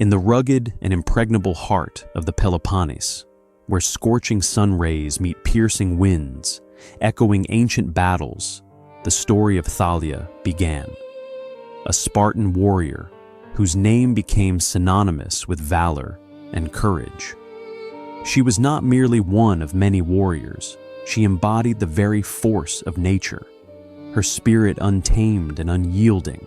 In the rugged and impregnable heart of the Peloponnese, where scorching sun rays meet piercing winds, echoing ancient battles, the story of Thalia began. A Spartan warrior whose name became synonymous with valor and courage. She was not merely one of many warriors. She embodied the very force of nature, her spirit untamed and unyielding,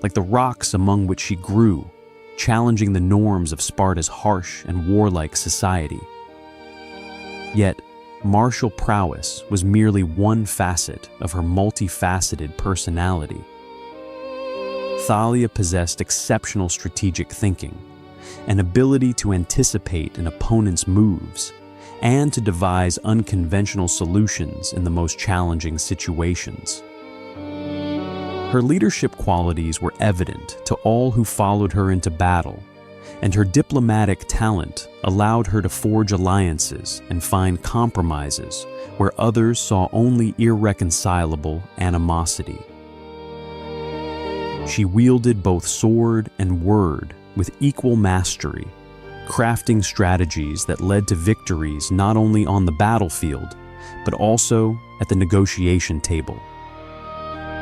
like the rocks among which she grew, challenging the norms of Sparta's harsh and warlike society. Yet, martial prowess was merely one facet of her multifaceted personality. Thalia possessed exceptional strategic thinking, an ability to anticipate an opponent's moves, and to devise unconventional solutions in the most challenging situations. Her leadership qualities were evident to all who followed her into battle, and her diplomatic talent allowed her to forge alliances and find compromises where others saw only irreconcilable animosity. She wielded both sword and word with equal mastery, crafting strategies that led to victories not only on the battlefield, but also at the negotiation table.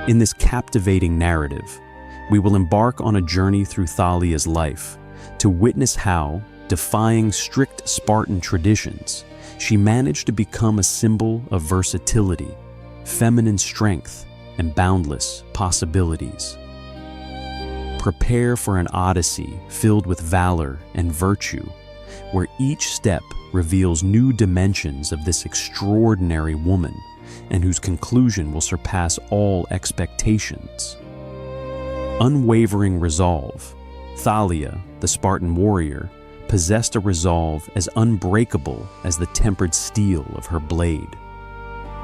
In this captivating narrative, we will embark on a journey through Thalia's life to witness how, defying strict Spartan traditions, she managed to become a symbol of versatility, feminine strength, and boundless possibilities. Prepare for an odyssey filled with valor and virtue, where each step reveals new dimensions of this extraordinary woman, and whose conclusion will surpass all expectations. Unwavering resolve, Thalia, the Spartan warrior, possessed a resolve as unbreakable as the tempered steel of her blade.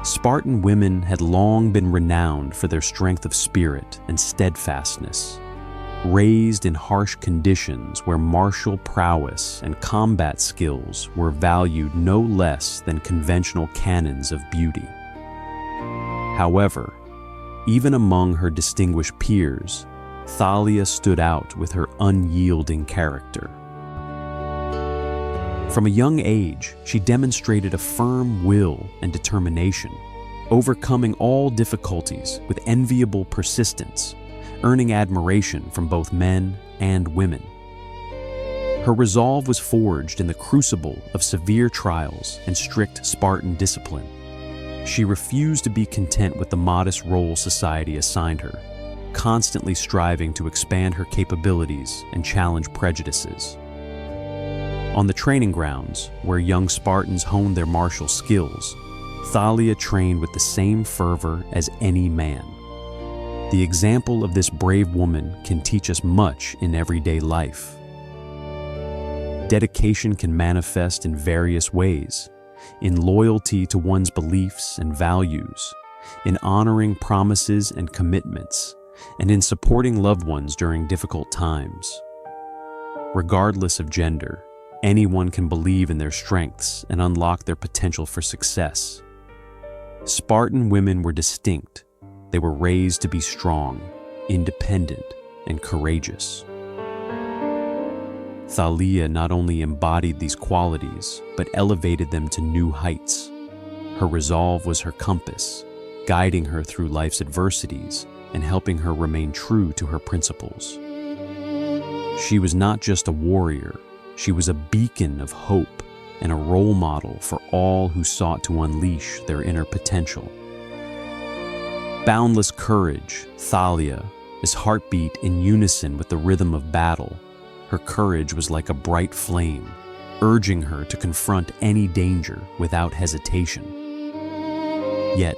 Spartan women had long been renowned for their strength of spirit and steadfastness. Raised in harsh conditions where martial prowess and combat skills were valued no less than conventional canons of beauty. However, even among her distinguished peers, Thalia stood out with her unyielding character. From a young age, she demonstrated a firm will and determination, overcoming all difficulties with enviable persistence, earning admiration from both men and women. Her resolve was forged in the crucible of severe trials and strict Spartan discipline. She refused to be content with the modest role society assigned her, constantly striving to expand her capabilities and challenge prejudices. On the training grounds, where young Spartans honed their martial skills, Thalia trained with the same fervor as any man. The example of this brave woman can teach us much in everyday life. Dedication can manifest in various ways: in loyalty to one's beliefs and values, in honoring promises and commitments, and in supporting loved ones during difficult times. Regardless of gender, anyone can believe in their strengths and unlock their potential for success. Spartan women were distinct. They were raised to be strong, independent, and courageous. Thalia not only embodied these qualities, but elevated them to new heights. Her resolve was her compass, guiding her through life's adversities and helping her remain true to her principles. She was not just a warrior, she was a beacon of hope and a role model for all who sought to unleash their inner potential. Boundless courage, Thalia, his heartbeat in unison with the rhythm of battle. Her courage was like a bright flame, urging her to confront any danger without hesitation. Yet,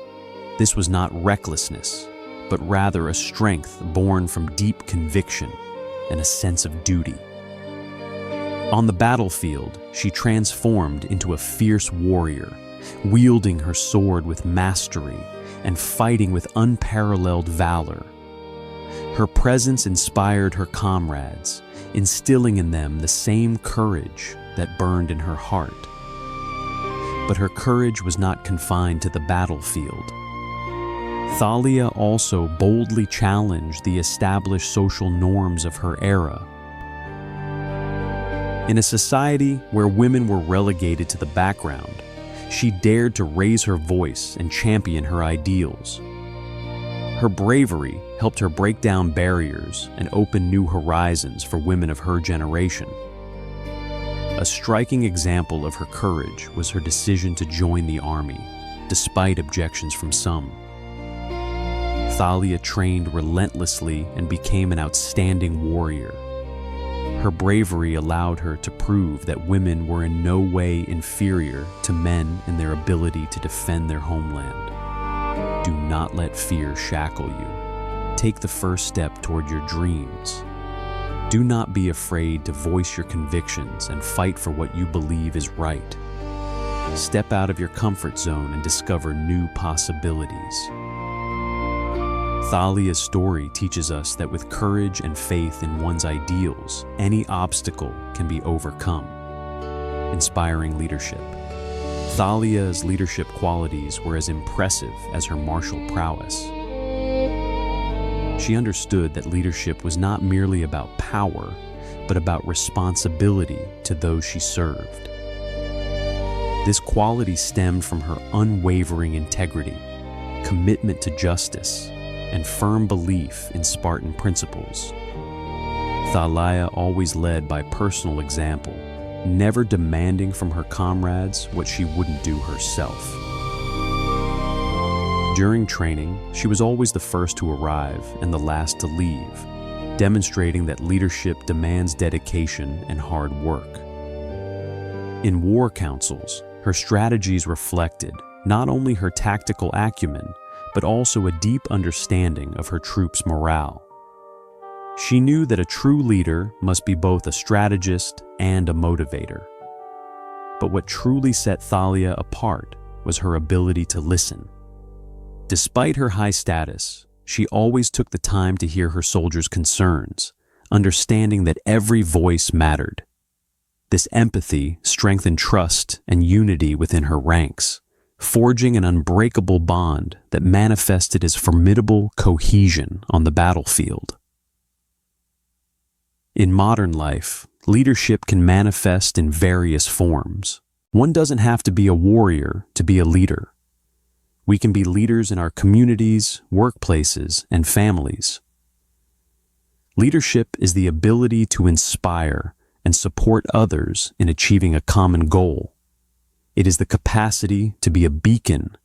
this was not recklessness, but rather a strength born from deep conviction and a sense of duty. On the battlefield, she transformed into a fierce warrior, wielding her sword with mastery and fighting with unparalleled valor. Her presence inspired her comrades, instilling in them the same courage that burned in her heart. But her courage was not confined to the battlefield. Thalia also boldly challenged the established social norms of her era. In a society where women were relegated to the background, she dared to raise her voice and champion her ideals. Her bravery helped her break down barriers and open new horizons for women of her generation. A striking example of her courage was her decision to join the army, despite objections from some. Thalia trained relentlessly and became an outstanding warrior. Her bravery allowed her to prove that women were in no way inferior to men in their ability to defend their homeland. Do not let fear shackle you. Take the first step toward your dreams. Do not be afraid to voice your convictions and fight for what you believe is right. Step out of your comfort zone and discover new possibilities. Thalia's story teaches us that with courage and faith in one's ideals, any obstacle can be overcome. Inspiring leadership. Thalia's leadership qualities were as impressive as her martial prowess. She understood that leadership was not merely about power, but about responsibility to those she served. This quality stemmed from her unwavering integrity, commitment to justice, and firm belief in Spartan principles. Thalia always led by personal example, never demanding from her comrades what she wouldn't do herself. During training, she was always the first to arrive and the last to leave, demonstrating that leadership demands dedication and hard work. In war councils, her strategies reflected not only her tactical acumen, but also a deep understanding of her troops' morale. She knew that a true leader must be both a strategist and a motivator. But what truly set Thalia apart was her ability to listen. Despite her high status, she always took the time to hear her soldiers' concerns, understanding that every voice mattered. This empathy strengthened trust and unity within her ranks, forging an unbreakable bond that manifested as formidable cohesion on the battlefield. In modern life, leadership can manifest in various forms. One doesn't have to be a warrior to be a leader. We can be leaders in our communities, workplaces, and families. Leadership is the ability to inspire and support others in achieving a common goal. It is the capacity to be a beacon,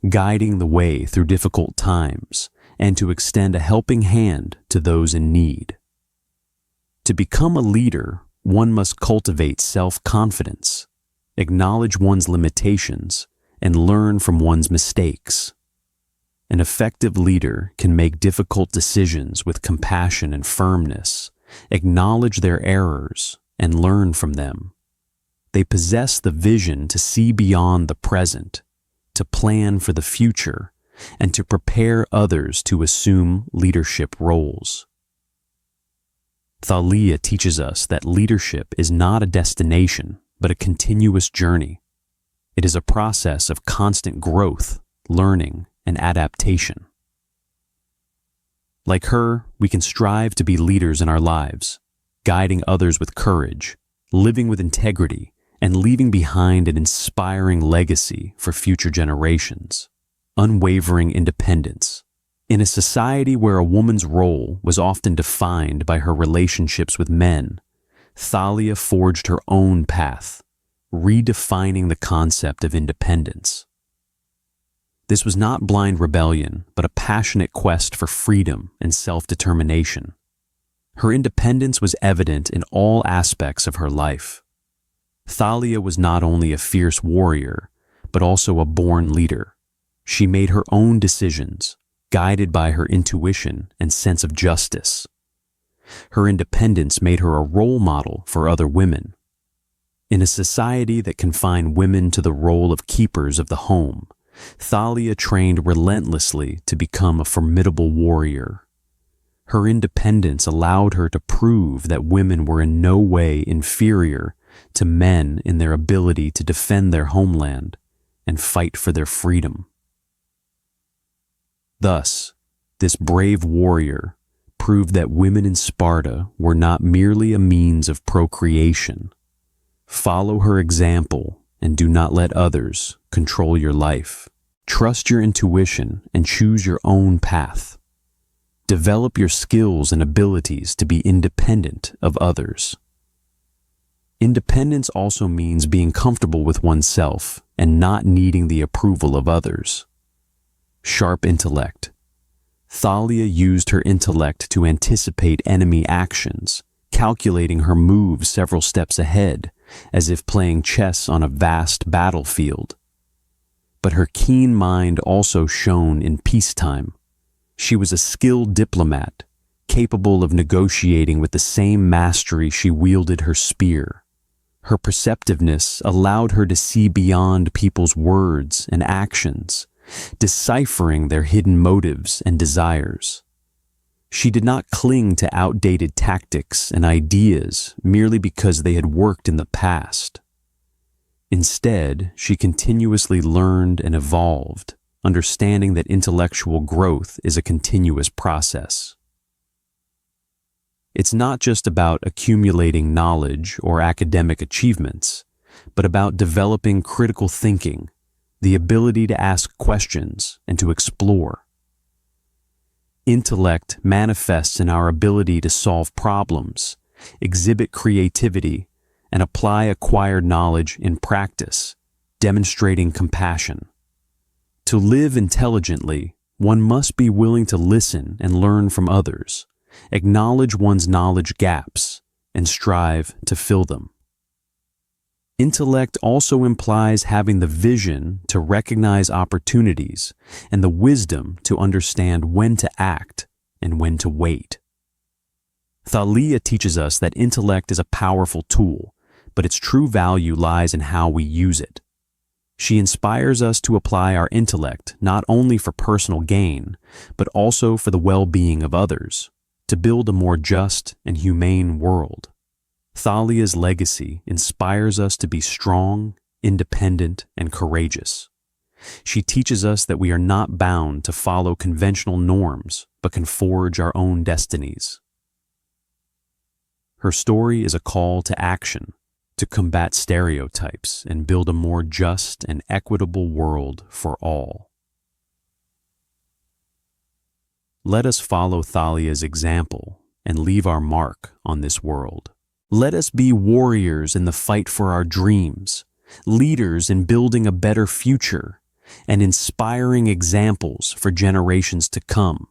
guiding the way through difficult times, and to extend a helping hand to those in need. To become a leader, one must cultivate self-confidence, acknowledge one's limitations, and learn from one's mistakes. An effective leader can make difficult decisions with compassion and firmness, acknowledge their errors, and learn from them. They possess the vision to see beyond the present, to plan for the future, and to prepare others to assume leadership roles. Thalia teaches us that leadership is not a destination, but a continuous journey. It is a process of constant growth, learning, and adaptation. Like her, we can strive to be leaders in our lives, guiding others with courage, living with integrity, and leaving behind an inspiring legacy for future generations. Unwavering independence. In a society where a woman's role was often defined by her relationships with men, Thalia forged her own path, redefining the concept of independence. This was not blind rebellion, but a passionate quest for freedom and self-determination. Her independence was evident in all aspects of her life. Thalia was not only a fierce warrior, but also a born leader. She made her own decisions, guided by her intuition and sense of justice. Her independence made her a role model for other women. In a society that confined women to the role of keepers of the home, Thalia trained relentlessly to become a formidable warrior. Her independence allowed her to prove that women were in no way inferior to men in their ability to defend their homeland and fight for their freedom. Thus, this brave warrior proved that women in Sparta were not merely a means of procreation, Follow her example and do not let others control your life. Trust your intuition and choose your own path. Develop your skills and abilities to be independent of others. Independence also means being comfortable with oneself and not needing the approval of others. Sharp intellect. Thalia used her intellect to anticipate enemy actions, calculating her moves several steps ahead, as if playing chess on a vast battlefield. But her keen mind also shone in peacetime. She was a skilled diplomat, capable of negotiating with the same mastery she wielded her spear. Her perceptiveness allowed her to see beyond people's words and actions, deciphering their hidden motives and desires. She did not cling to outdated tactics and ideas merely because they had worked in the past. Instead, she continuously learned and evolved, understanding that intellectual growth is a continuous process. It's not just about accumulating knowledge or academic achievements, but about developing critical thinking, the ability to ask questions and to explore. Intellect manifests in our ability to solve problems, exhibit creativity, and apply acquired knowledge in practice, demonstrating compassion. To live intelligently, one must be willing to listen and learn from others, acknowledge one's knowledge gaps, and strive to fill them. Intellect also implies having the vision to recognize opportunities and the wisdom to understand when to act and when to wait. Thalia teaches us that intellect is a powerful tool, but its true value lies in how we use it. She inspires us to apply our intellect not only for personal gain, but also for the well-being of others, to build a more just and humane world. Thalia's legacy inspires us to be strong, independent, and courageous. She teaches us that we are not bound to follow conventional norms, but can forge our own destinies. Her story is a call to action, to combat stereotypes and build a more just and equitable world for all. Let us follow Thalia's example and leave our mark on this world. Let us be warriors in the fight for our dreams, leaders in building a better future, and inspiring examples for generations to come.